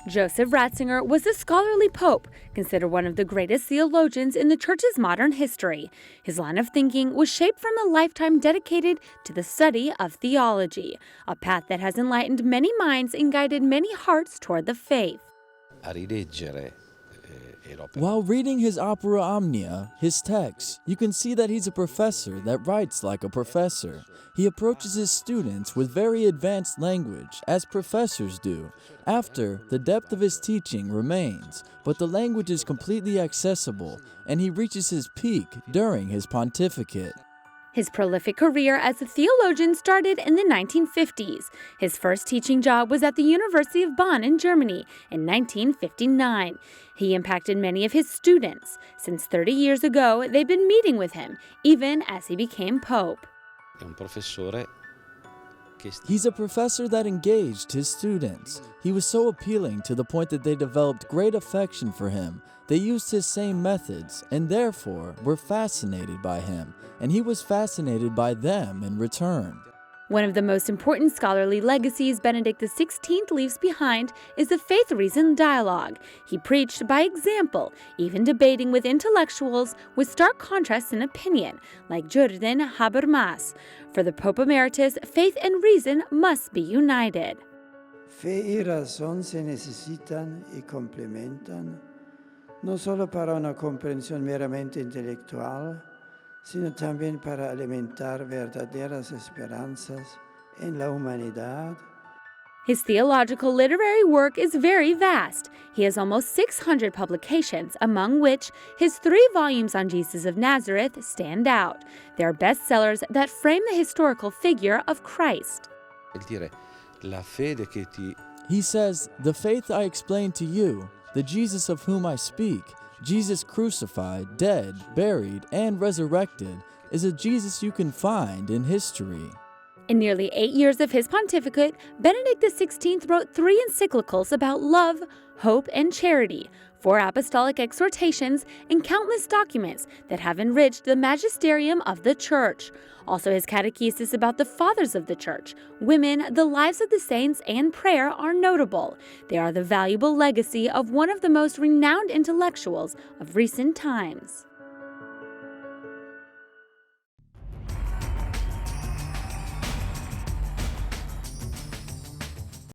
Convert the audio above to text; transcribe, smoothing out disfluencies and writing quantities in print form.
Joseph Ratzinger was a scholarly pope, considered one of the greatest theologians in the Church's modern history. His line of thinking was shaped from a lifetime dedicated to the study of theology, a path that has enlightened many minds and guided many hearts toward the faith. While reading his opera Omnia, his text, you can see that he's a professor that writes like a professor. He approaches his students with very advanced language, as professors do. After, the depth of his teaching remains, but the language is completely accessible, and he reaches his peak during his pontificate. His prolific career as a theologian started in the 1950s. His first teaching job was at the University of Bonn in Germany in 1959. He impacted many of his students. Since 30 years ago, they've been meeting with him, even as he became Pope. He's a professor that engaged his students. He was so appealing to the point that they developed great affection for him. They used his same methods and therefore were fascinated by him, and he was fascinated by them in return. One of the most important scholarly legacies Benedict XVI leaves behind is the faith-reason dialogue. He preached by example, even debating with intellectuals with stark contrasts in opinion, like Jürgen Habermas. For the Pope Emeritus, faith and reason must be united. Fe y razón se necesitan y complementan, no solo para una comprensión meramente intelectual, sino también para alimentar verdaderas esperanzas en la humanidad. His theological literary work is very vast. He has almost 600 publications, among which his 3 volumes on Jesus of Nazareth stand out. They are bestsellers that frame the historical figure of Christ. He says, "The faith I explain to you, the Jesus of whom I speak, Jesus crucified, dead, buried, and resurrected, is a Jesus you can find in history." In nearly 8 years of his pontificate, Benedict XVI wrote 3 encyclicals about love, hope, and charity, 4 apostolic exhortations, and countless documents that have enriched the magisterium of the Church. Also, his catechesis about the fathers of the Church, women, the lives of the saints, and prayer are notable. They are the valuable legacy of one of the most renowned intellectuals of recent times.